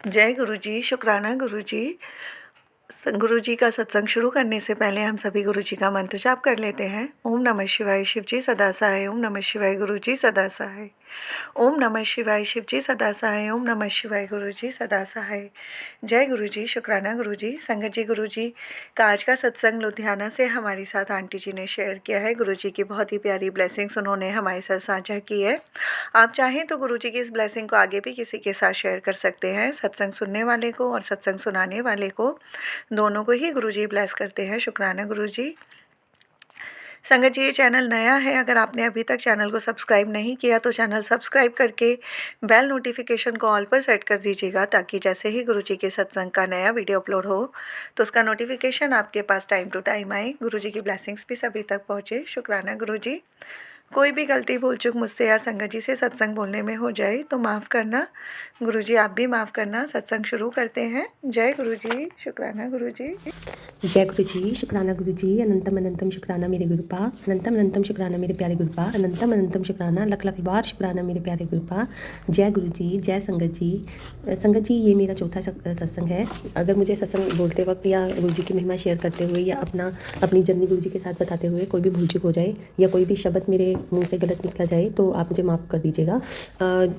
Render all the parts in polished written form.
जय गुरु जी, शुक्राना गुरु जी। गुरु जी का सत्संग शुरू करने से पहले हम सभी गुरु जी का मंत्र जाप कर लेते हैं। ओम नमः शिवाय, शिव जी सदा सहाय। ओम नमः शिवाय, गुरु जी सदा सहाय। ओम नमः शिवाय, शिव जी सदा सहाय। ओम नमः शिवाय, गुरु जी सदा सहाय। जय गुरु जी, शुक्राना गुरु जी। संगत जी, गुरु जी का आज का सत्संग लुधियाना से हमारे साथ आंटी जी ने शेयर किया है। गुरु जी की बहुत ही प्यारी ब्लेसिंग्स उन्होंने हमारे साथ साझा की है। आप चाहें तो गुरु जी की इस ब्लेसिंग को आगे भी किसी के साथ शेयर कर सकते हैं। सत्संग सुनने वाले को और सत्संग सुनाने वाले को दोनों को ही गुरु जी ब्लेस करते हैं। शुक्राना गुरु जी। संगत जी, ये चैनल नया है। अगर आपने अभी तक चैनल को सब्सक्राइब नहीं किया तो चैनल सब्सक्राइब करके बेल नोटिफिकेशन को ऑल पर सेट कर दीजिएगा, ताकि जैसे ही गुरु जी के सत्संग का नया वीडियो अपलोड हो तो उसका नोटिफिकेशन आपके पास टाइम टू टाइम आए। गुरु जी की ब्लेसिंग्स भी सभी तक पहुँचे। शुक्राना गुरु जी। कोई भी गलती भूल चूक मुझसे या संगत जी से सत्संग बोलने में हो जाए तो माफ़ करना। गुरु जी आप भी माफ़ करना। सत्संग शुरू करते हैं। जय गुरु जी, शुक्राना गुरु जी। जय गुरु जी, शुक्राना गुरु जी। अनंतम अनंतम शुक्राना मेरे गुरुपा। अनंतम अनंतम शुक्राना मेरे प्यारे गुरुपा। अनंतम अनंतम शुक्राना, लख लख बार शुक्राना मेरे प्यारे गुरुपा। जय गुरु जी, जय संगत जी। संगत जी, ये मेरा चौथा सत्संग है। अगर मुझे सत्संग बोलते वक्त या गुरु जी की महिमा शेयर करते हुए या अपनी जर्नी गुरु जी के साथ बताते हुए कोई भी भूल चूक हो जाए या कोई भी शब्द मेरे मुँह से गलत निकला जाए तो आप मुझे माफ़ कर दीजिएगा।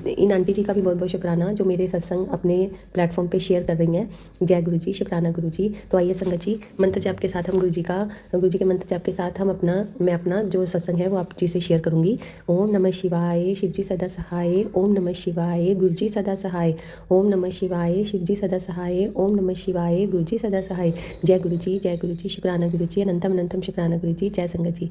इन आंटी जी का भी बहुत बहुत शुक्राना जो मेरे सत्संग अपने प्लेटफॉर्म पे शेयर कर रही हैं। जय गुरु जी, शुक्राना गुरु जी। तो आइए संगत जी, मंत्र जाप के साथ हम गुरु जी के मंत्र जाप के साथ मैं अपना जो सत्संग है वो आप जी से शेयर करूँगी। ओम नमः शिवाय, शिव जी सदा सहाय। ओम नमः शिवाय, गुरु जी सदा सहाय। ओम नमः शिवाय, शिव जी सदा सहाय। ओम नमः शिवाय, गुरु जी सदा सहाय। जय गुरु जी, जय गुरु जी, शुक्राना गुरु जी। अनंतम अनंतम शुक्राना गुरु जी। जय संगत जी।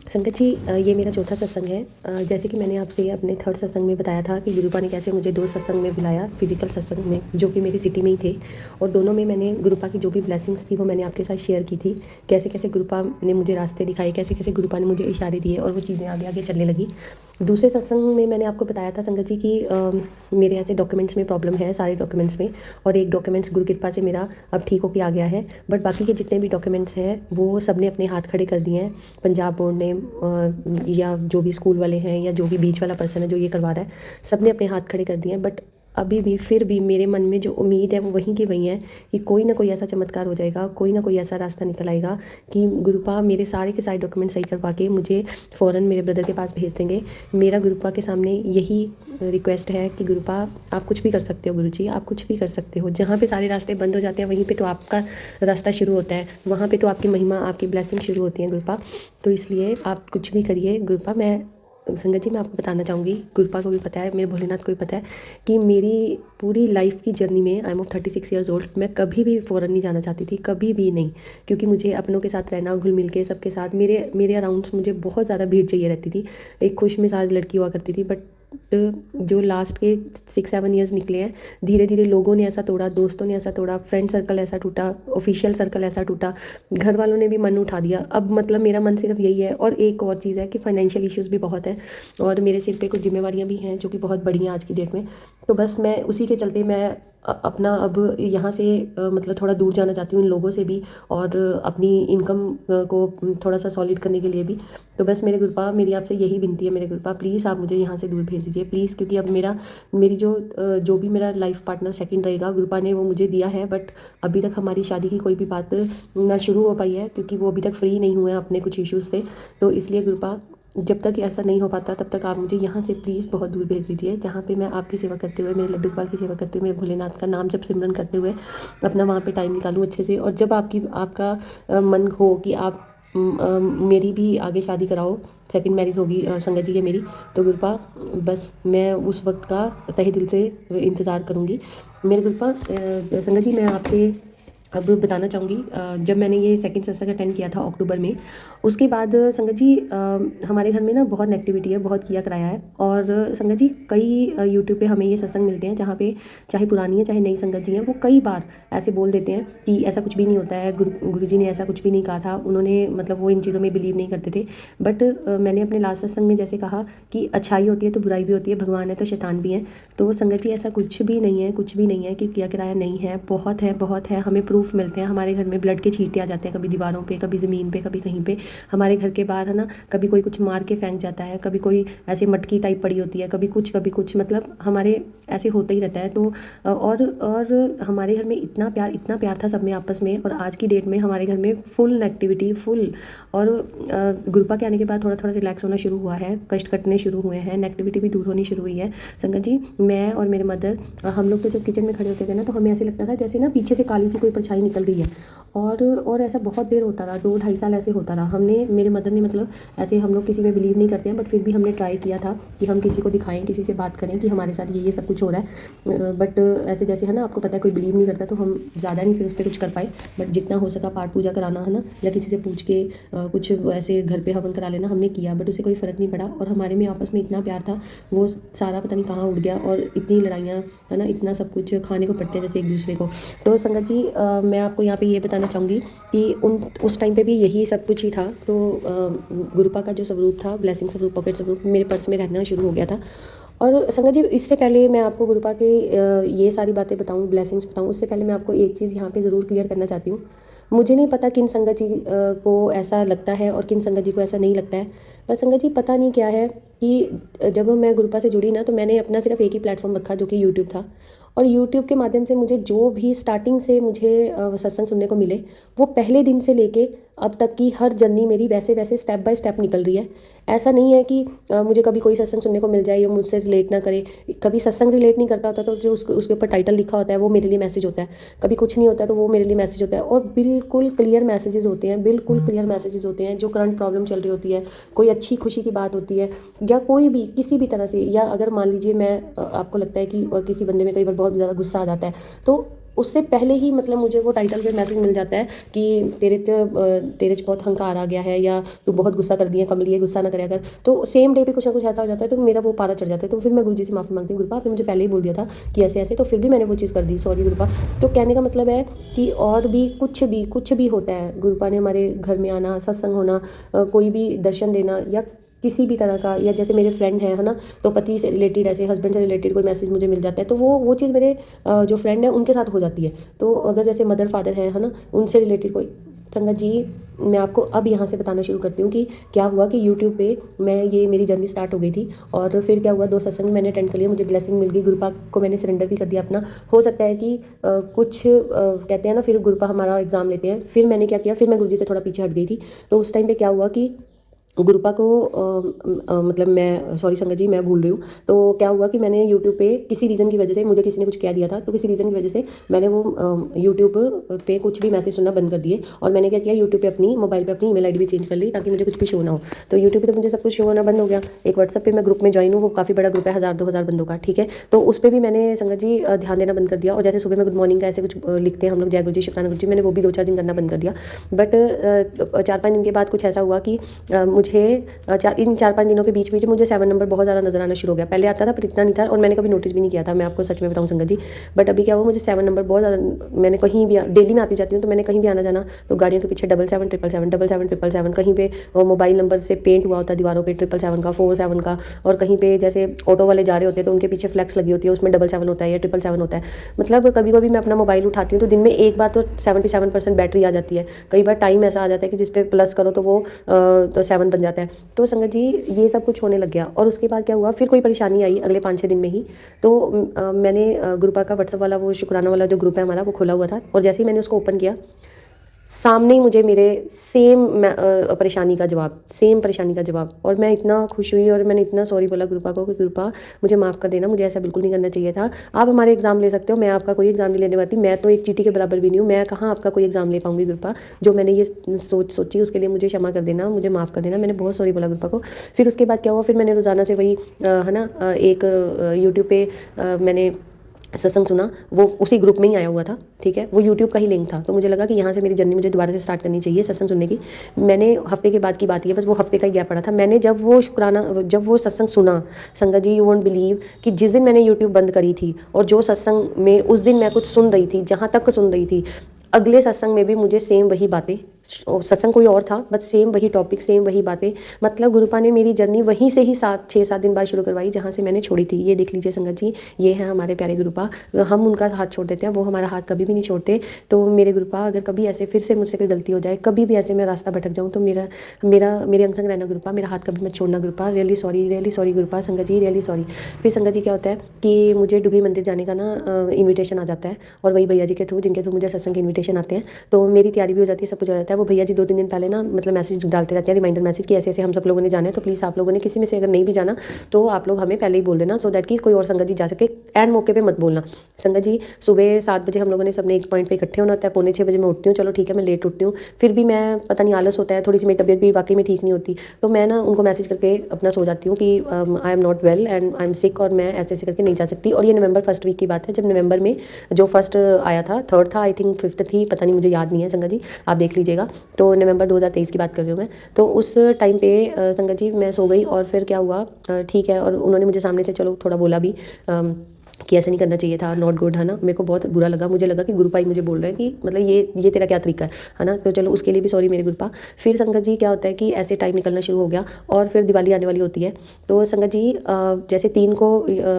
संगत जी, ये मेरा चौथा सत्संग है। जैसे कि मैंने आपसे अपने थर्ड सत्संग में बताया था कि गुरुपा ने कैसे मुझे 2 सत्संग में बुलाया, फिजिकल सत्संग में जो कि मेरी सिटी में ही थे, और दोनों में मैंने गुरुपा की जो भी ब्लेसिंग्स थी वो मैंने आपके साथ शेयर की थी। कैसे कैसे गुरुपा ने मुझे रास्ते दिखाए, कैसे कैसे गुरुपा ने मुझे इशारे दिए और वो चीज़ें आगे आगे चलने लगी। दूसरे सत्संग में मैंने आपको बताया था संगत जी कि मेरे ऐसे डॉक्यूमेंट्स में प्रॉब्लम है, सारे डॉक्यूमेंट्स में, और एक डॉक्यूमेंट्स गुरु कृपा से मेरा अब ठीक होके आ गया है। बट बाकी के जितने भी डॉक्यूमेंट्स हैं वो सब ने अपने हाथ खड़े कर दिए हैं। पंजाब बोर्ड ने या जो भी स्कूल वाले हैं या जो भी बीच वाला पर्सन है जो ये करवा रहा है, सब ने अपने हाथ खड़े कर दिए हैं। बट अभी भी फिर भी मेरे मन में जो उम्मीद है वो वहीं की वहीं है कि कोई ना कोई ऐसा चमत्कार हो जाएगा, कोई ना कोई ऐसा रास्ता निकल आएगा कि गुरुपा मेरे सारे के सारे डॉक्यूमेंट सही करवा के मुझे फ़ौरन मेरे ब्रदर के पास भेज देंगे। मेरा गुरुपा के सामने यही रिक्वेस्ट है कि गुरुपा आप कुछ भी कर सकते हो। गुरु जी आप कुछ भी कर सकते हो। जहाँ पे सारे रास्ते बंद हो जाते हैं वहीं पे तो आपका रास्ता शुरू होता है, वहाँ पे तो आपकी महिमा, आपकी ब्लेसिंग शुरू होती है गुरुपा। तो इसलिए आप कुछ भी करिए गुरुपा। मैं संगत जी, मैं आपको बताना चाहूँगी, गुरुपा को भी पता है, मेरे भोलेनाथ को भी पता है कि मेरी पूरी लाइफ की जर्नी में I am of 36 years old, मैं कभी भी फ़ौरन नहीं जाना चाहती थी, कभी भी नहीं। क्योंकि मुझे अपनों के साथ रहना, घुल मिल के सबके साथ, मेरे अराउंड्स मुझे बहुत ज़्यादा भीड़ चाहिए रहती थी। एक खुश मिजाज लड़की हुआ करती थी। बट जो लास्ट के 6-7 ईयर्स निकले हैं, धीरे धीरे लोगों ने ऐसा तोड़ा, दोस्तों ने ऐसा तोड़ा, फ्रेंड सर्कल ऐसा टूटा, ऑफिशियल सर्कल ऐसा टूटा, घर वालों ने भी मन उठा दिया। अब मतलब मेरा मन सिर्फ यही है। और एक और चीज़ है कि फाइनेंशियल इश्यूज़ भी बहुत हैं और मेरे सिर पे कुछ जिम्मेवारियां भी हैं जो कि बहुत बड़ी हैं आज की डेट में। तो बस मैं उसी के चलते मैं अपना अब यहाँ से मतलब थोड़ा दूर जाना चाहती हूँ इन लोगों से भी, और अपनी इनकम को थोड़ा सा सॉलिड करने के लिए भी। तो बस मेरे गुरुपा, मेरी आपसे यही विनती है मेरे गुरुपा, प्लीज़ आप मुझे यहाँ से दूर भेज दीजिए प्लीज़। क्योंकि अब मेरी जो भी मेरा लाइफ पार्टनर सेकंड रहेगा, गुरुपा ने वो मुझे दिया है। बट अभी तक हमारी शादी की कोई भी बात ना शुरू हो पाई है क्योंकि वो अभी तक फ्री नहीं हुए हैं अपने कुछ इश्यूज़ से। तो इसलिए गुरुपा, जब तक ऐसा नहीं हो पाता तब तक आप मुझे यहाँ से प्लीज़ बहुत दूर भेज दीजिए, जहाँ पे मैं आपकी सेवा करते हुए, मेरे लड्डू गोपाल की सेवा करते हुए, मेरे भोलेनाथ का नाम जब सिमरन करते हुए अपना वहाँ पे टाइम निकालूँ अच्छे से। और जब आपका मन हो कि आप मेरी भी आगे शादी कराओ, सेकंड मैरिज होगी संगत जी है मेरी, तो गुरुपा बस मैं उस वक्त का तहे दिल से इंतज़ार करूँगी। मेरे गुरुपा, संगत जी मैं आपसे अब बताना चाहूँगी, जब मैंने ये सेकंड सत्संग अटेंड किया था अक्टूबर में, उसके बाद संगत जी हमारे घर में ना बहुत नेगेटिविटी है, बहुत किया कराया है। और संगत जी कई यूट्यूब पे हमें ये सत्संग मिलते हैं जहाँ पे चाहे पुरानी है चाहे नई संगत जी हैं, वो कई बार ऐसे बोल देते हैं कि ऐसा कुछ भी नहीं होता है, गुरु जी ने ऐसा कुछ भी नहीं कहा था, उन्होंने मतलब वो इन चीज़ों में बिलीव नहीं करते थे। बट मैंने अपने लास्ट सत्संग में जैसे कहा कि अच्छाई होती है तो बुराई भी होती है, भगवान है तो शैतान भी है। तो संगत जी ऐसा कुछ भी नहीं है, कुछ भी नहीं है कि किया कराया नहीं है, बहुत है, बहुत है। हमें प्रूफ प्रूफ मिलते हैं। हमारे घर में ब्लड के छींटे आ जाते हैं, कभी दीवारों पे, कभी ज़मीन पे, कभी कहीं पे, हमारे घर के बाहर है ना, कभी कोई कुछ मार के फेंक जाता है, कभी कोई ऐसे मटकी टाइप पड़ी होती है, कभी कुछ, मतलब हमारे ऐसे होता ही रहता है। तो और हमारे घर में इतना प्यार था सब में आपस में, और आज की डेट में हमारे घर में फुल नेगेटिविटी, फुल। और गुरुपा के आने के बाद थोड़ा थोड़ा रिलैक्स होना शुरू हुआ है, कष्ट कटने शुरू हुए हैं, नेगेटिविटी भी दूर होनी शुरू हुई है। संगत जी, मैं और मेरे मदर, हम लोग तो जब किचन में खड़े होते थे ना, तो हमें ऐसे लगता था जैसे ना पीछे से काली सी कोई परछाई निकल गई है। और ऐसा बहुत देर होता रहा, 2-2.5 साल ऐसे होता रहा। मेरे मदर ने, मतलब ऐसे हम लोग किसी में बिलीव नहीं करते हैं, बट फिर भी हमने ट्राई किया था कि हम किसी को दिखाएं, किसी से बात करें कि हमारे साथ ये सब कुछ हो रहा है। बट ऐसे जैसे है ना, आपको पता है कोई बिलीव नहीं करता, तो हम ज़्यादा नहीं फिर उस पर कुछ कर पाए। बट जितना हो सका पाठ पूजा कराना है ना, या किसी से पूछ के कुछ ऐसे घर पे हवन करा लेना, हमने किया, बट उससे कोई फ़र्क नहीं पड़ा। और हमारे में आपस में इतना प्यार था, वो सारा पता नहीं कहाँ उड़ गया, और इतनी लड़ाइयाँ है ना, इतना सब कुछ खाने को पड़ते हैं जैसे एक दूसरे को। तो संगत जी, मैं आपको यहाँ पे ये बताना चाहूँगी कि उस टाइम पे भी यही सब कुछ ही था। तो गुरुपा का जो स्वरूप था, ब्लेसिंग स्वरूप, पॉकेट स्वरूप, मेरे पर्स में रहना शुरू हो गया था। और संगत जी, इससे पहले मैं आपको गुरुपा के ये सारी बातें बताऊँ, ब्लेसिंग्स बताऊँ, उससे पहले मैं आपको एक चीज़ यहाँ पे ज़रूर क्लियर करना चाहती हूँ। मुझे नहीं पता किन संगत जी को ऐसा लगता है और किन संगत जी को ऐसा नहीं लगता है, पर संगत जी पता नहीं क्या है कि जब मैं गुरुपा से जुड़ी ना, तो मैंने अपना सिर्फ एक ही प्लेटफॉर्म रखा, जो कि यूट्यूब था। और यूट्यूब के माध्यम से मुझे जो भी स्टार्टिंग से मुझे सत्संग सुनने को मिले, वो पहले दिन से लेके अब तक की हर जर्नी मेरी वैसे वैसे स्टेप बाय स्टेप निकल रही है। ऐसा नहीं है कि मुझे कभी कोई सत्संग सुनने को मिल जाए या मुझसे रिलेट ना करे। कभी सत्संग रिलेट नहीं करता होता, तो जो उसके ऊपर टाइटल लिखा होता है वो मेरे लिए मैसेज होता है। कभी कुछ नहीं होता है तो वो मेरे लिए मैसेज होता है। और बिल्कुल क्लियर मैसेजेस होते हैं, बिल्कुल क्लियर मैसेजेस होते हैं। जो करंट प्रॉब्लम चल रही होती है, कोई अच्छी खुशी की बात होती है, या कोई भी किसी भी तरह से, या अगर मान लीजिए मैं आपको लगता है कि किसी बंदे में कई बार बहुत ज़्यादा गुस्सा आ जाता है, तो उससे पहले ही मतलब मुझे वो टाइटल पे मैसेज मिल जाता है कि तेरे च बहुत हंकार आ गया है, या तू बहुत गुस्सा कर दिया, कमलिए गुस्सा ना करें अगर। तो सेम डे पे कुछ ना कुछ ऐसा हो जाता है, तो मेरा वो पारा चढ़ जाता है। तो फिर मैं गुरुजी से माफ़ी मांगती हूँ, गुरुपा आपने मुझे पहले ही बोल दिया था कि ऐसे ऐसे, तो फिर भी मैंने वो चीज़ कर दी, सॉरी गुरुपा। तो कहने का मतलब है कि और भी कुछ भी होता है, गुरुपा ने हमारे घर में आना, सत्संग होना, कोई भी दर्शन देना, या किसी भी तरह का, या जैसे मेरे फ्रेंड है ना, तो पति से रिलेटेड, ऐसे हस्बैंड से रिलेटेड कोई मैसेज मुझे मिल जाता है, तो वो चीज़ मेरे जो फ्रेंड है उनके साथ हो जाती है। तो अगर जैसे मदर फादर है ना, उनसे रिलेटेड कोई। संगत जी, मैं आपको अब यहाँ से बताना शुरू करती हूँ कि क्या हुआ कि यूट्यूब पे ये मेरी जर्नी स्टार्ट हो गई थी। और फिर क्या हुआ, 2 सत्संग मैंने अटेंड कर लिया, मुझे ब्लेसिंग मिल गई, गुरुपा को मैंने सरेंडर भी कर दिया अपना। हो सकता है कि कुछ कहते हैं ना, फिर गुरुपा हमारा एग्ज़ाम लेते हैं। फिर मैंने क्या किया, फिर मैं गुरुजी से थोड़ा पीछे हट गई थी। तो उस टाइम पे क्या हुआ कि गुरुपा को मतलब मैं, सॉरी संगत जी मैं भूल रही हूँ। तो क्या हुआ कि मैंने यूट्यूब पे किसी रीज़न की वजह से, मुझे किसी ने कुछ कह दिया था, तो किसी रीज़न की वजह से मैंने वो यूट्यूब पे कुछ भी मैसेज सुनना बंद कर दिए। और मैंने क्या किया, यूट्यूब पे अपनी मोबाइल पे अपनी ईमेल आईडी भी चेंज कर ली, ताकि मुझे कुछ भी शो ना हो। तो यूट्यूब पे तो मुझे सब कुछ शो होना बंद हो गया। एक व्हाट्सअप पे मैं ग्रुप में ज्वाइन हूँ, वो काफ़ी बड़ा ग्रुप है, 1000-2000 बंदों का, ठीक है। तो उस पर भी मैंने संगत जी ध्यान देना बंद कर दिया। और जैसे सुबह में गुड मॉर्निंग का ऐसे कुछ लिखते हैं हम लोग, जय गुरु जी, शुक्राना गुरु जी, मैंने वो भी 2-4 दिन करना बंद कर दिया। बट 4-5 दिन के बाद कुछ ऐसा हुआ कि मुझे इन 4-5 दिनों के बीच मुझे 7 नंबर बहुत ज़्यादा नजर आना शुरू हो गया। पहले आता था पर इतना नहीं था, और मैंने कभी नोटिस भी नहीं किया था, मैं आपको सच में बताऊं संगत जी। बट अभी क्या हुआ, मुझे 7 नंबर बहुत ज़्यादा, मैंने कहीं भी, डेली में आती जाती हूँ, तो मैंने कहीं भी आना जाना, तो गाड़ियों के पीछे 77777777, कहीं पे मोबाइल नंबर से पेंट हुआ होता है दीवारों पे, 777 का, 47 का। और कहीं पे जैसे ऑटो वाले जा रहे होते हैं तो उनके पीछे फ्लैक्स लगी होती है, उसमें 77 होता है या 777 होता है। मतलब कभी कभी मैं अपना मोबाइल उठाती हूँ तो दिन में एक बार तो 77% बैटरी आ जाती है। कई बार टाइम ऐसा आ जाता है कि जिस पे प्लस करो तो वो तो 7 बन जाता है। तो संगत जी, ये सब कुछ होने लग गया। और उसके बाद क्या हुआ, फिर कोई परेशानी आई अगले 5-6 दिन में ही। तो मैंने गुरुपा का व्हाट्सअप वाला, वो शुक्राना वाला जो ग्रुप है हमारा, वो खुला हुआ था। और जैसे ही मैंने उसको ओपन किया, सामने ही मुझे मेरे सेम परेशानी का जवाब। और मैं इतना खुश हुई, और मैंने इतना सॉरी बोला गुरुपा को कि गुरुपा मुझे माफ़ कर देना, मुझे ऐसा बिल्कुल नहीं करना चाहिए था। आप हमारे एग्जाम ले सकते हो, मैं आपका कोई एग्जाम नहीं लेने वाली, मैं तो एक चीटी के बराबर भी नहीं हूँ, मैं कहाँ आपका कोई एग्जाम ले पाऊंगी गुरुपा। जो मैंने ये सोची उसके लिए मुझे क्षमा कर देना, मुझे माफ़ कर देना। मैंने बहुत सॉरी बोला गुरुपा को। फिर उसके बाद क्या हुआ, फिर मैंने रोज़ाना से वही है ना, एक यूट्यूब पे मैंने सत्संग सुना, वो उसी ग्रुप में ही आया हुआ था, ठीक है, वो यूट्यूब का ही लिंक था। तो मुझे लगा कि यहाँ से मेरी जर्नी मुझे दोबारा से स्टार्ट करनी चाहिए सत्संग सुनने की। मैंने हफ्ते के बाद की बात है, बस वो हफ्ते का ही गैप पड़ा था। मैंने जब वो सत्संग सुना, संगत जी, यू वोंट बिलीव कि जिस दिन मैंने यूट्यूब बंद करी थी, और जो सत्संग में उस दिन मैं कुछ सुन रही थी, जहाँ तक सुन रही थी, अगले सत्संग में भी मुझे सेम वही बातें सत्संग कोई और था, बट सेम वही टॉपिक, सेम वही बातें। मतलब गुरुपा ने मेरी जर्नी वहीं से ही 6-7 दिन बाद शुरू करवाई जहाँ से मैंने छोड़ी थी। ये देख लीजिए संगत जी, ये है हमारे प्यारे गुरुपा। हम उनका हाथ छोड़ देते हैं, वो हमारा हाथ कभी भी नहीं छोड़ते। तो मेरे गुरुपा, अगर कभी ऐसे फिर से मुझसे कोई गलती हो जाए, कभी भी ऐसे मैं रास्ता भटक जाऊँ, तो मेरा मेरा मेरे अंग संग रहना गुरुपा, मेरा हाथ कभी मत छोड़ना गुरुपा। रियली सॉरी गुरुपा, संगत जी रियली सॉरी। फिर संगत जी क्या होता है कि मुझे डुगरी मंदिर जाने का ना इन्विटेशन आ जाता है, और वही भैया जी के थ्रू, जिनके थ्रू मुझे सत्संग के इन्विटेशन आते हैं। तो मेरी तैयारी भी हो जाती है, सब कुछ हो जाता है। वो भैया जी 2-3 दिन पहले ना मतलब मैसेज डालते रहते हैं, रिमाइंडर मैसेज, कि ऐसे ऐसे हम सब लोगों ने जाना है, तो प्लीज़ आप लोगों ने किसी में से अगर नहीं भी जाना तो आप लोग हमें पहले ही बोल देना, सो दैट कि कोई और संगत जी जा सके। एंड मौके पे मत बोलना। संगत जी सुबह 7 बजे हम लोगों ने सबने एक पॉइंट पे इकट्ठे होना होता है। 5:45 बजे मैं उठती हूँ, चलो ठीक है मैं लेट उठती हूँ, फिर भी मैं पता नहीं आलस होता है, थोड़ी सी मेरी तबीयत भी वाकई में ठीक नहीं होती, तो मैं ना उनको मैसेज करके अपना सो जाती हूँ कि I am not well and I am sick, और मैं ऐसे ऐसे करके नहीं जा सकती। और ये नवंबर फर्स्ट वीक की बात है, जब नवंबर में जो फर्स्ट आया था, थर्ड था आई थिंक, फिफ्थ थी, पता नहीं, मुझे याद नहीं है संगत जी, आप देख लीजिएगा। तो नवंबर 2023 की बात कर रही हूँ मैं। तो उस टाइम पे संगत जी मैं सो गई, और फिर क्या हुआ, ठीक है, और उन्होंने मुझे सामने से चलो थोड़ा बोला भी कि ऐसा नहीं करना चाहिए था, नॉट गुड, है ना। मेरे को बहुत बुरा लगा, मुझे लगा कि गुरुपा ही मुझे बोल रहे हैं कि मतलब ये तेरा क्या तरीका है ना। तो चलो उसके लिए भी सॉरी मेरे गुरुपा। फिर संगत जी क्या होता है कि ऐसे टाइम निकलना शुरू हो गया, और फिर दिवाली आने वाली होती है। तो संगत जी जैसे 3 को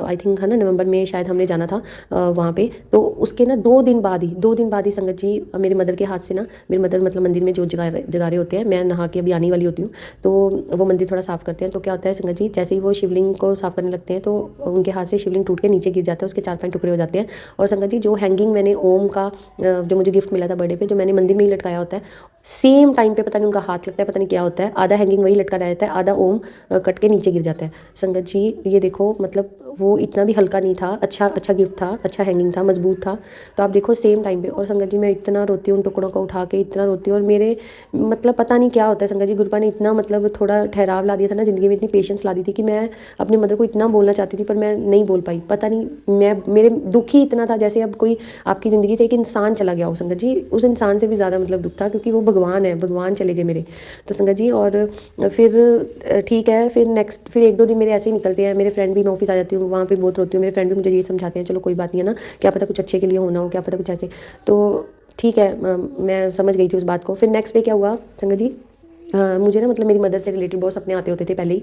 आई थिंक, है ना, नवंबर में शायद हमने जाना था वहाँ पे। तो उसके ना 2 दिन बाद ही संगत जी मेरे मदर के हाथ से ना, मेरे मदर मतलब मंदिर में जो जगा रहे होते हैं, मैं नहा के अभी आने वाली होती हूँ, तो वो मंदिर थोड़ा साफ़ करते हैं। तो क्या होता है संगत जी, जैसे ही वो शिवलिंग को साफ़ करने लगते हैं, तो उनके हाथ से शिवलिंग टूट के नीचे गिर जाता है, उसके 4-5 टुकड़े हो जाते हैं। और संगत जी जो हैंगिंग मैंने ओम का जो मुझे गिफ्ट मिला था बर्थडे पे, जो मैंने मंदिर में ही लटकाया होता है, सेम टाइम पे पता नहीं उनका हाथ लगता है, पता नहीं क्या होता है, आधा हैंगिंग वही लटका रहता है, आधा ओम कट के नीचे गिर जाता है। संगत जी ये देखो, मतलब वो इतना भी हल्का नहीं था, अच्छा गिफ्ट था, अच्छा हैंगिंग था, मजबूत था। तो आप देखो सेम टाइम पे, और संगत जी मैं इतना रोती हूँ उन टुकड़ों को उठा के, इतना रोती हूँ। और मेरे मतलब पता नहीं क्या होता है संगत जी, गुरुपा ने इतना मतलब थोड़ा ठहराव ला दिया था ना ज़िंदगी में, इतनी पेशेंस ला दी थी कि मैं अपनी मदर को इतना बोलना चाहती थी, पर मैं नहीं बोल पाई। पता नहीं, मैं मेरे दुख ही इतना था जैसे अब कोई आपकी ज़िंदगी से एक इंसान चला गया हो संगत जी। उस इंसान से भी ज़्यादा मतलब दुख था, क्योंकि वो भगवान है, भगवान चले गए मेरे। तो संगत जी, और फिर ठीक है, फिर 1-2 दिन मेरे ऐसे ही निकलते हैं। मेरे फ्रेंड भी, मैं ऑफिस आ जाती हूँ, वहाँ पे बहुत रोती हूँ। मेरे फ्रेंड भी मुझे ये समझाते हैं, चलो कोई बात नहीं है ना, क्या पता कुछ अच्छे के लिए होना हो, क्या पता कुछ ऐसे। तो ठीक है, मैं समझ गई थी उस बात को। फिर नेक्स्ट डे क्या हुआ संगत जी, मुझे ना मतलब मेरी मदर से रिलेटेड बहुत सपने आते होते थे पहले ही,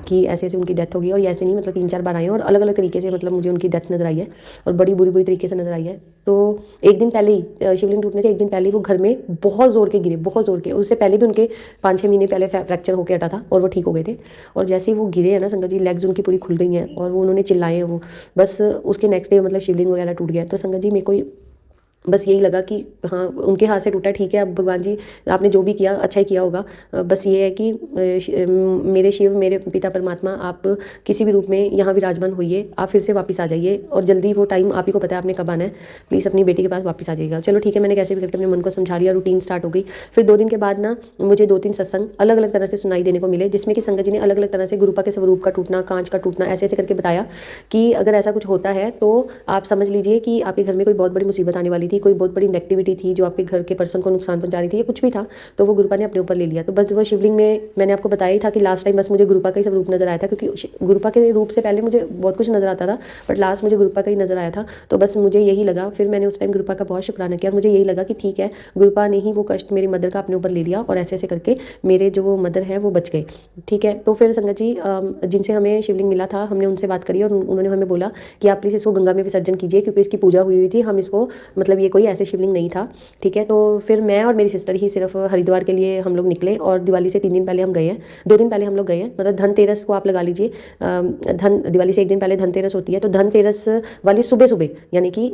कि ऐसे ऐसे उनकी डेथ होगी, और ये ऐसे नहीं, मतलब 3-4 बार आए हैं, और अलग अलग तरीके से मतलब मुझे उनकी डेथ नजर आई है, और बड़ी बुरी बुरी तरीके से नजर आई है। तो एक दिन पहले ही, शिवलिंग टूटने से एक दिन पहले ही वो घर में बहुत ज़ोर के गिरे, बहुत ज़ोर के। और उससे पहले भी उनके 5-6 महीने पहले फ्रैक्चर होकर हटा था, और वो ठीक हो गए थे। और जैसे ही वो गिरे हैं ना संगत जी, लेग्स उनकी पूरी खुल गई हैं, और वो उन्होंने चिल्लाए हैं वो, बस उसके नेक्स्ट डे मतलब शिवलिंग वगैरह टूट गया। तो संगत जी मेरे को बस यही लगा कि हाँ, उनके हाथ से टूटा, ठीक है, अब भगवान जी आपने जो भी किया अच्छा ही किया होगा। बस ये है कि मेरे शिव, मेरे पिता परमात्मा, आप किसी भी रूप में यहाँ विराजमान होइए, आप फिर से वापस आ जाइए, और जल्दी वो टाइम आप ही को पता है आपने कब आना है, प्लीज़ अपनी बेटी के पास वापस आ जाइएगा। चलो ठीक है, मैंने कैसे भी करके अपने मन को समझा लिया, रूटीन स्टार्ट हो गई। फिर 2 दिन के बाद ना मुझे 2-3 सत्संग अलग अलग तरह से सुनाई देने को मिले, जिसमें कि संगत जी ने अलग अलग तरह से गुरुपा के स्वरूप का टूटना, कांच का टूटना, ऐसे ऐसे करके बताया कि अगर ऐसा कुछ होता है तो आप समझ लीजिए कि आपके घर में कोई बहुत बड़ी मुसीबत आने वाली थी, कोई बहुत बड़ी नेगेटिविटी थी जो आपके घर के पर्सन को नुकसान पहुंचा रही थी, या कुछ भी था, तो वो गुरुपा ने अपने ऊपर ले लिया। तो बस वो शिवलिंग में मैंने आपको बताया ही था कि लास्ट टाइम बस मुझे गुरुपा का ही सब रूप नजर आया था, क्योंकि गुरुपा के रूप से पहले मुझे बहुत कुछ नजर आता था, बट लास्ट मुझे गुरुपा का ही नजर आया था। तो बस मुझे यही लगा, फिर मैंने उस टाइम गुरुपा का बहुत शुक्राना किया, और मुझे यही लगा कि ठीक है, गुरुपा ने ही वो कष्ट मेरी मदर का अपने ऊपर ले लिया, और ऐसे ऐसे करके मेरे जो मदर हैं वो बच गए। ठीक है, तो फिर संगत जी जिनसे हमें शिवलिंग मिला था, हमने उनसे बात करी, और उन्होंने हमें बोला कि आप प्लीज़ इसको गंगा में विसर्जन कीजिए, क्योंकि इसकी पूजा हुई थी, हम इसको मतलब ये कोई ऐसे शिवलिंग नहीं था। ठीक है, तो फिर मैं और मेरी सिस्टर ही सिर्फ हरिद्वार के लिए हम लोग निकले, और दिवाली से 3 दिन पहले हम गए हैं, 2 दिन पहले हम लोग गए हैं, मतलब धनतेरस को आप लगा लीजिए, दिवाली से 1 दिन पहले धनतेरस होती है, तो धनतेरस वाली सुबह सुबह यानी कि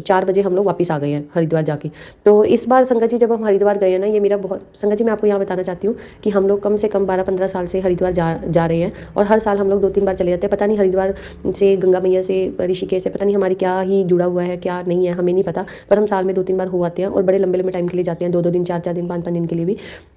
4 बजे हम लोग वापस आ गए हैं हरिद्वार जाके। तो इस बार संगत जी जब हम हरिद्वार गए हैं ना, ये मेरा बहुत, संगत जी मैं आपको यहाँ बताना चाहती हूँ कि हम लोग कम से कम 12-15 साल से हरिद्वार जा रहे हैं, और हर साल हम लोग 2-3 बार चले जाते हैं। पता नहीं हरिद्वार से, गंगा मैया से, ऋषिकेश से, पता नहीं हमारी क्या ही जुड़ा हुआ है, क्या नहीं है, हमें नहीं पता, पर हम साल में 2-3 बार हो आते हैं, और बड़े लंबे लंबे टाइम के लिए जाते हैं, 2-2 दिन, 4-4 दिन, 5-5 दिन के लिए भी।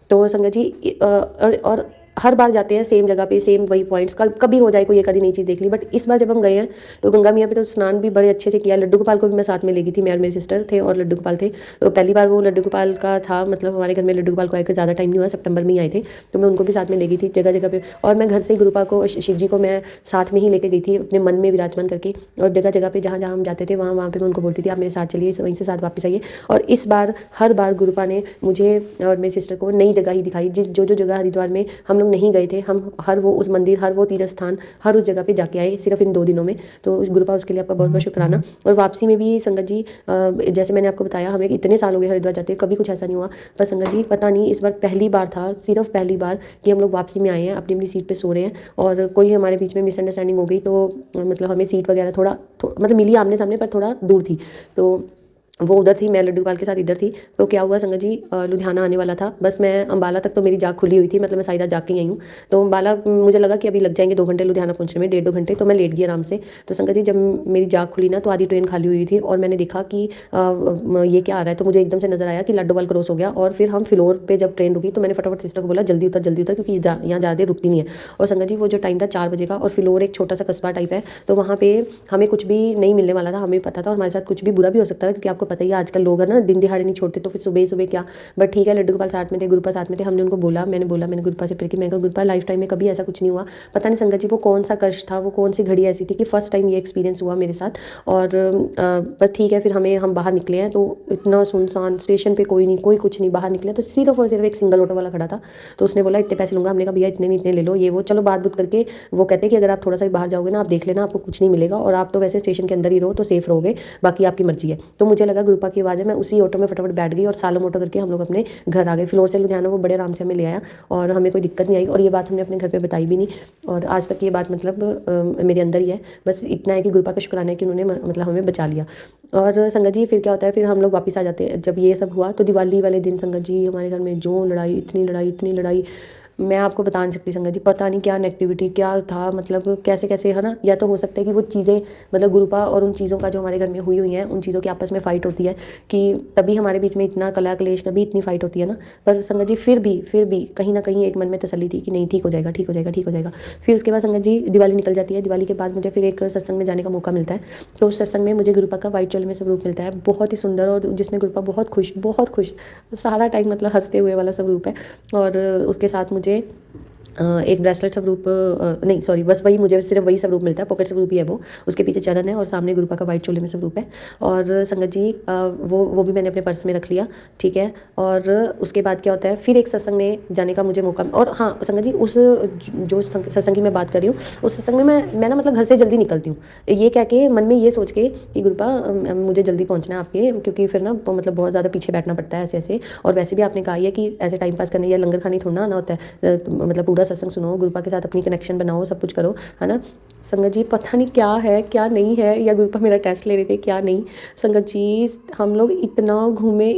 तो संगत जी और हर बार जाते हैं सेम जगह पे, सेम वही पॉइंट्स, कभी हो जाए कोई एक आधी नई चीज़ देख ली। बट इस बार जब हम गए हैं तो गंगा मैया पे तो स्नान भी बड़े अच्छे से किया। लड्डू गोपाल को भी मैं साथ में ले गई थी, मैं और मेरी सिस्टर थे और लड्डू गोपाल थे। तो पहली बार वो लड्डू गोपाल का था, मतलब हमारे घर में लड्डू गोपाल को आए ज़्यादा टाइम नहीं हुआ, सितंबर में ही आए थे। तो मैं उनको भी साथ में ले गई थी जगह जगह पे। और मैं घर से गुरुपा को, शिव जी को मैं साथ में ही लेके गई थी अपने मन में विराजमान करके। और जगह जगह पे जहाँ जहाँ हम जाते थे वहाँ वहाँ पे मैं उनको बोलती थी आप मेरे साथ चलिए, वहीं से साथ वापस आइए। और इस बार हर बार गुरुपा ने मुझे और मेरी सिस्टर को नई जगह ही दिखाई। जो जो जगह हरिद्वार में हम लोग नहीं गए थे, हम हर वो उस मंदिर, हर वो तीर्थ स्थान, हर उस जगह पे जाके आए सिर्फ इन 2 दिनों में। तो गुरुपा उसके लिए आपका बहुत बहुत शुक्राना। और वापसी में भी संगत जी, जैसे मैंने आपको बताया हमें इतने साल हो गए हरिद्वार जाते, कभी कुछ ऐसा नहीं हुआ। पर संगत जी पता नहीं इस बार पहली बार था, सिर्फ पहली बार कि हम लोग वापसी में आए हैं, अपनी अपनी सीट पे सो रहे हैं और कोई हमारे बीच में मिसअंडरस्टैंडिंग हो गई। तो मतलब हमें सीट वगैरह थोड़ा मतलब मिली आमने सामने पर थोड़ा दूर थी। तो वो उधर थी, मैं लड्डू गोपाल के साथ इधर थी। तो क्या हुआ संगत जी, लुधियाना आने वाला था, बस मैं अम्बाला तक तो मेरी जाग खुली हुई थी, मतलब मैं सारी रात जाग के ही आई हूँ। तो अम्बाला मुझे लगा कि अभी लग जाएंगे 2 घंटे लुधियाना पहुंचने में, 1.5-2 घंटे। तो मैं लेट गई आराम से। तो संगत जी जब मेरी जाग खुली ना तो आधी ट्रेन खाली हुई थी और मैंने देखा कि ये क्या आ रहा है। तो मुझे एकदम से नजर आया कि लड्डू गोपाल क्रॉस हो गया। और फिर हम फ्लोर पे जब ट्रेन रुकी तो मैंने फटाफट सिस्टर को बोला जल्दी उतर क्योंकि यहाँ ज़्यादा देर रुकती नहीं है। और संगत जी वो जो टाइम था 4 बजे का, और फ्लोर एक छोटा सा कस्बा टाइप है, तो वहाँ पे हमें कुछ भी नहीं मिलने वाला था, हमें पता था। और हमारे साथ कुछ भी बुरा भी हो सकता था क्योंकि आपको पता ही है आजकल लोग ना दिन दिहाड़े नहीं छोड़ते, तो फिर सुबह सुबह क्या। बट ठीक है, लड्डू गोपाल साथ में थे, गुरुपा साथ में थे, हमने उनको बोला, मैंने गुरुपा से प्रे की, मैंने कहा गुरुपा लाइफ टाइम में कभी ऐसा कुछ नहीं हुआ। पता नहीं संगत जी वो कौन सा कष्ट था, वो कौन सी घड़ी ऐसी थी कि फर्स्ट टाइम ये एक्सपीरियंस हुआ मेरे साथ। और बस ठीक है, फिर हम बाहर निकले हैं तो इतना सुनसान, स्टेशन पे कोई नहीं, कोई कुछ नहीं। बाहर निकले तो सिर्फ और सिर्फ एक सिंगल ऑटो वाला खड़ा था। तो उसने बोला इतने पैसे लूंगा। हमने कहा भैया इतने नहीं, इतने ले लो, ये वो। चलो बात बुत करके वो कहते हैं कि अगर आप थोड़ा सा भी बाहर जाओगे ना, आप देख लेना आपको कुछ नहीं मिलेगा, और आप तो वैसे स्टेशन के अंदर ही रहो तो सेफ रहोगे, बाकी आपकी मर्जी है। तो मुझे लगा गुरुपा की आवाज़ है, मैं उसी ऑटो में फटाफट बैठ गई और सालों ऑटो करके हम लोग अपने घर आ गए। फ्लोर से लुधियाना वो बड़े आराम से हमें ले आया और हमें कोई दिक्कत नहीं आई। और ये बात हमने अपने घर पे बताई भी नहीं, और आज तक ये बात मतलब मेरे अंदर ही है। बस इतना है कि गुरुपा का शुक्राना है कि उन्होंने मतलब हमें बचा लिया। और संगत जी फिर क्या होता है, फिर हम लोग वापस आ जाते हैं। जब ये सब हुआ तो दिवाली वाले दिन संगत जी हमारे घर में जो लड़ाई, इतनी लड़ाई, मैं आपको बता नहीं सकती संगत जी। पता नहीं क्या नेगेटिविटी क्या था, मतलब कैसे कैसे है ना। या तो हो सकता है कि वो चीज़ें मतलब गुरुपा और उन चीज़ों का जो हमारे घर में हुई हैं, उन चीज़ों की आपस में फ़ाइट होती है कि तभी हमारे बीच में इतना कला क्लेश, कभी इतनी फ़ाइट होती है ना। पर संगत जी फिर भी कहीं ना कहीं एक मन में तसल्ली थी कि नहीं ठीक हो जाएगा, ठीक हो जाएगा, ठीक हो जाएगा। फिर उसके बाद संगत जी दिवाली निकल जाती है। दिवाली के बाद मुझे फिर एक सत्संग में जाने का मौका मिलता है। तो उस सत्संग में मुझे गुरुपा का वाइट चोले में स्वरूप मिलता है, बहुत ही सुंदर, और जिसमें गुरुपा बहुत खुश सारा टाइम मतलब हंसते हुए वाला स्वरूप है। और उसके साथ मुझे एक ब्रेसलेट स्वरूप, नहीं सॉरी, बस वही, मुझे सिर्फ वही स्वरूप मिलता है, पॉकेट स्वरूप ही है वो। उसके पीछे चरण है और सामने गुरुपा का वाइट चोले में स्वरूप है। और संगत जी वो भी मैंने अपने पर्स में रख लिया, ठीक है। और उसके बाद क्या होता है, फिर एक सत्संग में जाने का मुझे मौका। और हाँ संगत जी, उस जो सत्संग की मैं बात कर रही हूँ, उस सत्संग में मैं ना मतलब घर से जल्दी निकलती हूँ, ये कह के मन में ये सोच के कि गुरुपा मुझे जल्दी पहुँचना है आपके, क्योंकि फिर ना मतलब बहुत ज़्यादा पीछे बैठना पड़ता है ऐसे ऐसे। और वैसे भी आपने कहा ही है कि ऐसे टाइम पास करने या लंगर खाने थोड़ा ना आना होता है, मतलब पूरा सत्संग सुनो, गुरुपा के साथ अपनी कनेक्शन बनाओ, सब कुछ करो, है ना। संगत जी पता नहीं क्या है क्या नहीं है, या गुरुपा मेरा टेस्ट ले रहे थे क्या नहीं। संगत जी हम लोग इतना घूमे,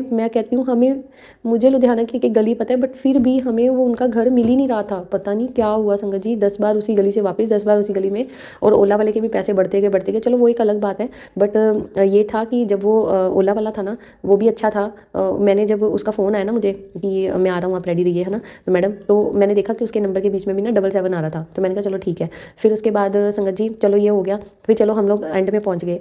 मैं कहती हूँ हमें, मुझे लुधियाना की एक गली पता है, बट फिर भी हमें वो उनका घर मिल ही नहीं रहा था। पता नहीं क्या हुआ संगत जी, 10 बार उसी गली से वापस, 10 बार उसी गली में। और ओला वाले के भी पैसे बढ़ते गए, चलो वो एक अलग बात है। बट ये था कि जब वो ओला वाला था ना, वो भी अच्छा था। मैंने जब उसका फ़ोन आया ना मुझे कि मैं आ रहा हूँ आप रेडी रहिए, है ना तो मैडम, तो मैंने देखा कि उसके नंबर के बीच में भी ना 77 आ रहा था। तो मैंने कहा चलो ठीक है। फिर उसके बाद संगत जी चलो ये हो गया। फिर चलो हम लोग एंड में पहुंच गए।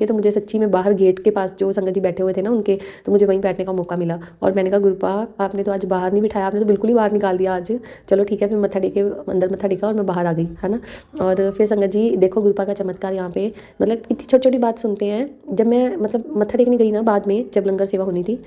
तो मुझे सच्ची में बाहर गेट के पास जो संगत जी बैठे हुए थे ना उनके, तो मुझे वहीं बैठने का मौका मिला। और मैंने कहा गुरुपा आपने तो आज बाहर नहीं बिठाया, आपने तो बिल्कुल ही बाहर निकाल दिया आज। चलो ठीक है, फिर अंदर मत्था टेका और मैं बाहर आ गई, है ना। और फिर संगत जी देखो गुरुपा का चमत्कार यहाँ पे, मतलब इतनी छोटी छोटी बात सुनते हैं। जब मैं मतलब मत्था टेकने गई ना बाद में, जब लंगर सेवा होनी थी,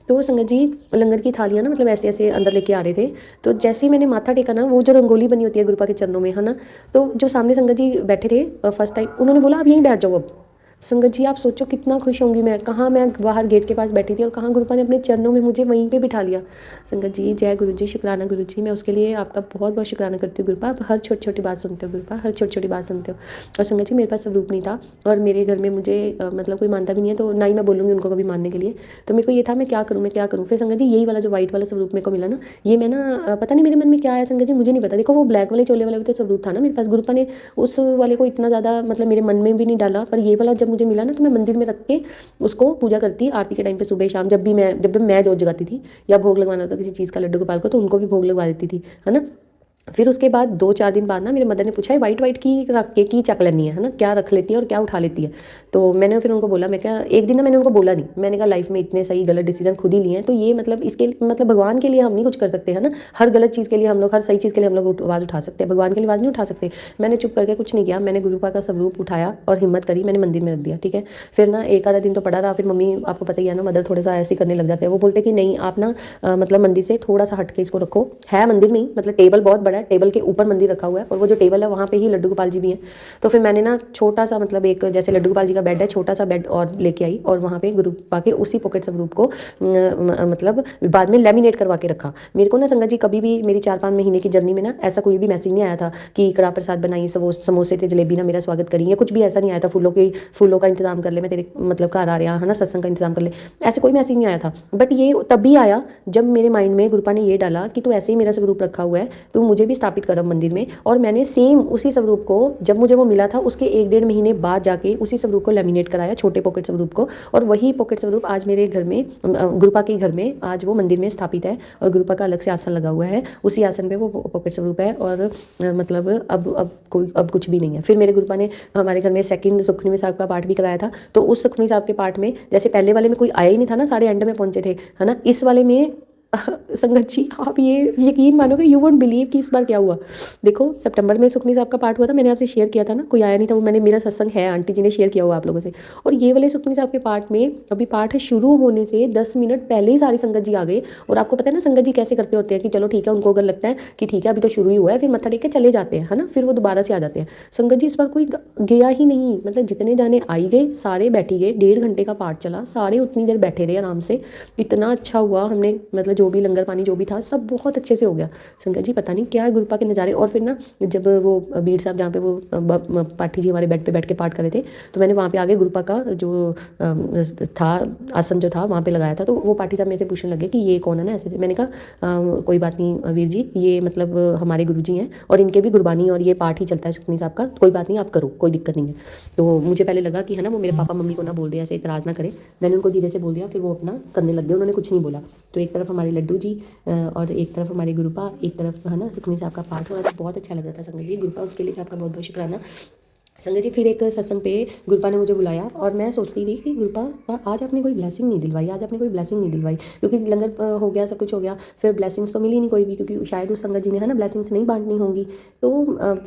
तो संगत जी लंगर की थालियाँ ना मतलब ऐसे ऐसे अंदर लेके आ रहे थे। तो जैसे ही मैंने माथा टेका ना, वो जो रंगोली बनी होती है गुरुपा के चरणों में, है ना, तो जो सामने संगत जी बैठे थे फर्स्ट टाइम, उन्होंने बोला आप यहीं बैठ जाओ अब। संगत जी आप सोचो कितना खुश होंगी मैं, कहाँ मैं बाहर गेट के पास बैठी थी और कहाँ गुरुपा ने अपने चरणों में मुझे वहीं पे बिठा लिया। संगत जी जय गुरु जी, शुक्राना गुरु जी, मैं उसके लिए आपका बहुत बहुत शुक्राना करती हूँ गुरुपा। आप हर छोटी छोटी बात सुनते हो गुरुपा, हर छोटी छोटी बात सुनते हो। और संगत जी मेरे पास स्वरूप नहीं था, और मेरे घर में मुझे मतलब कोई मानता भी नहीं है, तो ना ही मैं बोलूँगी उनको कभी मानने के लिए। तो मेरे को ये था मैं क्या करूँ। फिर संगत जी यही वाला जो व्हाइट वाला स्वरूप मेरे को मिला ना, ये मैं ना पता नहीं मेरे मन में क्या आया संगत जी, मुझे नहीं पता। देखो वो ब्लैक वाले चोले वाला भी तो स्वरूप था ना मेरे पास, गुरुपा ने उस वाले को इतना ज़्यादा मतलब मेरे मन में भी नहीं डाला, पर ये वाला जब मुझे मिला ना तो मैं मंदिर में रख के उसको पूजा करती, आरती के टाइम पे सुबह शाम, जब भी मैं जोत जगाती थी या भोग लगवाना होता किसी चीज़ का लड्डू गोपाल को, तो उनको भी भोग लगवा देती थी, है ना। फिर उसके बाद 2-4 दिन बाद ना मेरे मदर ने पूछा है वाइट वाइट की रख के की चक लेनी है ना, क्या रख लेती है और क्या उठा लेती है। तो मैंने फिर उनको बोला, मैं क्या एक दिन ना मैंने उनको बोला नहीं, मैंने कहा लाइफ में इतने सही गलत डिसीजन खुद ही लिए हैं, तो ये मतलब इसके मतलब भगवान के लिए हम नहीं कुछ कर सकते, है ना। हर गलत चीज़ के लिए हम लोग, हर सही चीज़ के लिए हम लोग आवाज़ उठा सकते हैं, भगवान के लिए आवाज़ नहीं उठा सकते। मैंने चुप करके कुछ नहीं किया, मैंने गुरुपा का स्वरूप उठाया और हिम्मत करी, मैंने मंदिर में रख दिया, ठीक है। फिर ना एक आधा दिन तो पड़ा रहा, फिर मम्मी, आपको पता ही है ना, मदर थोड़ा सा ऐसे करने लग जाते हैं, वो बोलते कि नहीं आप ना मतलब मंदिर से थोड़ा सा हट के इसको रखो, है मंदिर में ही, मतलब टेबल बहुत बड़ा है, टेबल के ऊपर मंदिर रखा हुआ है और वो जो टेबल है वहाँ पे ही लड्डू गोपाल जी भी हैं। तो फिर मैंने ना छोटा सा मतलब एक जैसे लड्डू गोपाल जी का बेड है, छोटा सा बेड और लेके आई और वहाँ पे गुरुपा के उसी पॉकेट स्वरूप को मतलब बाद में लेमिनेट करवा के रखा। मेरे को ना संगत जी कभी भी मेरी 4-5 महीने की जर्नी में ना ऐसा कोई भी मैसेज नहीं आया था कि कड़ा प्रसाद बनाई, समोसे थे, जलेबी ना मेरा स्वागत करी, या कुछ भी ऐसा नहीं आया था, फूलों का इंतजाम कर ले, मैं तेरे मतलब घर आ रहा है ना, सत्संग का इंतजाम कर ले, ऐसे कोई मैसेज नहीं आया था। बट ये तभी आया जब मेरे माइंड में गुरुपा ने ये डाला कि तू ऐसे ही मेरा स्वरूप रखा हुआ है, तू मुझे भी स्थापित कर मंदिर में। और मैंने सेम उसी स्वरूप को, जब मुझे वो मिला था उसके 1-1.5 महीने बाद जाके उसी स्वरूप को लेमिनेट कराया, छोटे पॉकेट स्वरूप को, और वही पॉकेट स्वरूप आज मेरे घर में, गुरुपा के घर में आज वो मंदिर में स्थापित है और गुरुपा का अलग से आसन लगा हुआ है, उसी आसन पे वो पॉकेट स्वरूप है। और मतलब अब कुछ भी नहीं है। फिर मेरे गुरुपा ने हमारे घर में सेकंड सुखमनी साहब का पाठ भी कराया था, तो उस सुखमनी साहब के पाठ में जैसे पहले वाले में कोई आया ही नहीं था ना, सारे एंड में पहुंचे थे, है ना, इस वाले में संगत जी आप ये यकीन मानोगे, यू वोंट बिलीव कि इस बार क्या हुआ। देखो सितंबर में सुखनी साहब का पाठ हुआ था, मैंने आपसे शेयर किया था ना, कोई आया नहीं था, वो मैंने, मेरा सत्संग है, आंटी जी ने शेयर किया हुआ आप लोगों से। और ये वाले सुखनी साहब के पाठ में अभी पाठ शुरू होने से 10 मिनट पहले ही सारी संगत जी आ गए। और आपको पता है ना संगत जी कैसे करते होते हैं कि चलो ठीक है, उनको अगर लगता है कि ठीक है अभी तो शुरू ही हुआ है, फिर मत्था टेक के चले जाते हैं, है ना, फिर वो दोबारा से आ जाते हैं। संगत जी इस बार कोई गया ही नहीं, मतलब जितने जाने आई गए सारे बैठी गए, 1.5 घंटे का पाठ चला, सारे उतनी देर बैठे रहे आराम से, इतना अच्छा हुआ। हमने मतलब जो भी लंगर पानी जो भी था सब बहुत अच्छे से हो गया। संगत जी पता नहीं क्या गुरुपा के नज़ारे। और फिर ना जब वो बीड़ साहब जहाँ पे वो पाठी जी हमारे बेड पे बैठ के पाठ कर रहे थे, तो मैंने वहाँ पे आगे गुरुपा का जो था आसन जो था वहाँ पे लगाया था, तो वो पाठी साहब मेरे से पूछने लगे कि ये कौन है ना, ऐसे मैंने कहा कोई बात नहीं वीर जी, ये मतलब हमारे गुरु जी हैं और इनके भी गुरबानी और ये पाठ ही चलता है सुखनी साहब का, कोई बात नहीं आप करो, कोई दिक्कत नहीं है। तो मुझे पहले लगा कि है ना वो मेरे पापा मम्मी को ना बोल दिया, ऐसे इतराज़ ना करें, मैंने उनको धीरे से बोल दिया, फिर वो अपना करने लग गए, उन्होंने कुछ नहीं बोला। तो एक तरफ हमारे लड्डू जी और एक तरफ हमारे गुरुपा, एक तरफ है ना सुखनी साहब का पाठ हो रहा था, बहुत अच्छा लग रहा था संगत जी। गुरुपा उसके लिए आपका बहुत बहुत शुक्राना संगत जी। फिर एक सत्संग पे गुरुपा ने मुझे बुलाया और मैं सोच रही थी कि गुरुपा आज आपने कोई ब्लेसिंग नहीं दिलवाई, आज आपने कोई ब्लेसिंग नहीं दिलवाई, क्योंकि लंगर हो गया, सब कुछ हो गया, फिर ब्लेसिंग्स तो मिली नहीं कोई भी, क्योंकि शायद उस संगत जी ने है ना ब्लेसिंग्स नहीं बांटनी होंगी। तो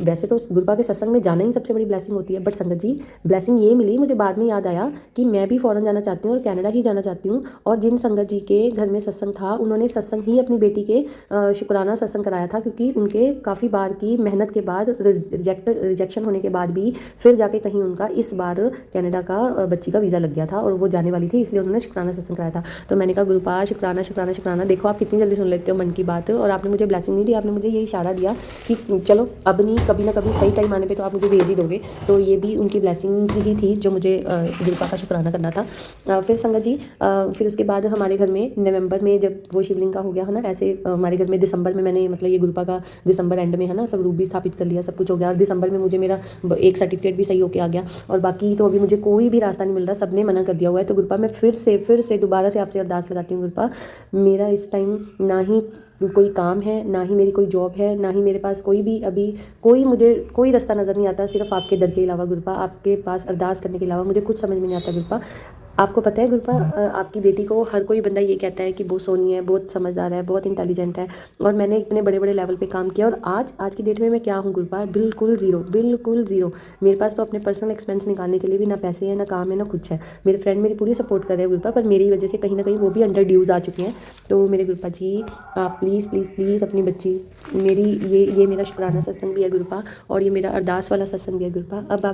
वैसे तो गुरुपा के सत्संग में जाना ही सबसे बड़ी ब्लेसिंग होती है, बट संगत जी ब्लेसिंग ये मिली, मुझे बाद में याद आया कि मैं भी फ़ॉरन जाना चाहती हूँ और कनाडा ही जाना चाहती हूँ, और जिन संगत जी के घर में सत्संग था उन्होंने सत्संग ही अपनी बेटी के शुक्राना सत्संग कराया था, क्योंकि उनके काफ़ी बार की मेहनत के बाद, रिजेक्शन होने के बाद भी फिर जाके कहीं उनका इस बार कनाडा का बच्ची का वीज़ा लग गया था और वो जाने वाली थी, इसलिए उन्होंने शुक्राना सत्संग कराया था। तो मैंने कहा गुरुपा शुक्राना शुक्राना शुक्राना, देखो आप कितनी जल्दी सुन लेते हो मन की बात, और आपने मुझे ब्लेसिंग नहीं दी, आपने मुझे ये इशारा दिया कि चलो अब नहीं कभी ना कभी सही टाइम आने पे तो आप मुझे भेज ही दोगे। तो ये भी उनकी ब्लेसिंग ही थी जो मुझे गुरुपा का शुक्राना करना था। फिर संगत जी फिर उसके बाद हमारे घर में नवंबर में जब वो शिवलिंग का हो गया है ना, ऐसे हमारे घर में दिसंबर में मैंने मतलब ये गुरुपा का दिसंबर एंड में है ना स्वरूप भी स्थापित कर लिया, सब कुछ हो गया, और दिसंबर में मुझे मेरा एक सर्टिफिकेट भी सही होके आ गया, और बाकी तो अभी मुझे कोई भी रास्ता नहीं मिल रहा, सबने मना कर दिया हुआ है। तो गुरुपा मैं फिर से दोबारा से आपसे अरदास लगाती हूँ गुरुपा, मेरा इस टाइम ना ही कोई काम है, ना ही मेरी कोई जॉब है, ना ही मेरे पास कोई भी अभी मुझे कोई रास्ता नज़र नहीं आता, सिर्फ आपके दर के अलावा गुरुपा, आपके पास अरदास करने के अलावा मुझे कुछ समझ में नहीं आता गुरुपा। आपको पता है गुरुपा आपकी बेटी को हर कोई बंदा ये कहता है कि बहुत सोनी है, बहुत समझदार है, बहुत इंटेलिजेंट है, और मैंने इतने बड़े बड़े लेवल पे काम किया, और आज की डेट में मैं क्या हूँ गुरुपा, बिल्कुल ज़ीरो। मेरे पास तो अपने पर्सनल एक्सपेंस निकालने के लिए भी ना पैसे हैं, ना काम है, ना कुछ है। मेरे फ्रेंड मेरी पूरी सपोर्ट कर रहे हैं गुरुपा, पर मेरी वजह से कहीं ना कहीं वो भी अंडर ड्यूज आ चुके हैं। तो मेरे गुरुपा जी आप प्लीज़ अपनी बच्ची, मेरी ये मेरा शुक्राना सत्संग भी है गुरुपा, और ये मेरा अरदास वाला सत्संग भी है गुरुपा। अब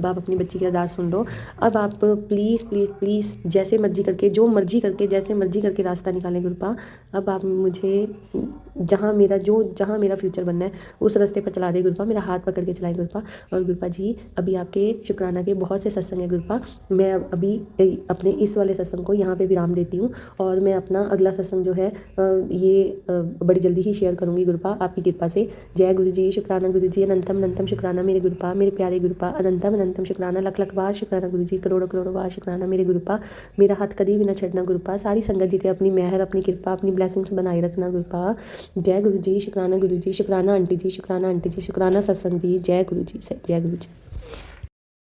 आप अपनी बच्ची की अरदास सुन लो, अब आप प्लीज़ प्लीज़ प्लीज़ जैसे मर्जी करके, जो मर्जी करके, जैसे मर्जी करके रास्ता निकालें गुरुपा। अब आप मुझे जहाँ मेरा फ्यूचर बनना है उस रास्ते पर चला दे गुरुपा, मेरा हाथ पकड़ के चलाए गुरुपा। और गुरुपा जी अभी आपके शुक्राना के बहुत से सत्संग है गुरुपा, मैं अभी अपने इस वाले सत्संग को यहाँ पे विराम देती हूँ और मैं अपना अगला सत्संग जो है ये बड़ी जल्दी ही शेयर करूँगी गुरुपा आपकी कृपा से। जय गुरु जी, शुक्राना गुरु जी, अनंतम अनंतम शुक्राना मेरे गुरुपा, मेरे प्यारे गुरुपा, अनंतम अनंतम शुक्राना, लख लख बार शुक्राना गुरु जी, करोड़ों करोड़ों बार शुक्राना मेरे गुरुपा। मेरा हाथ कभी भी ना छड़ना गुरुपा, सारी संगत जी ते अपनी मेहर, अपनी कृपा, अपनी ब्लैसिंग्स बनाए रखना गुरुपा। जय गुरु जी, शुक्राना गुरु जी, शुक्राना आंटी जी, शुक्राना आंटी जी, शुक्राना सत्संग जी, जय गुरु जी, जय गुरु जी।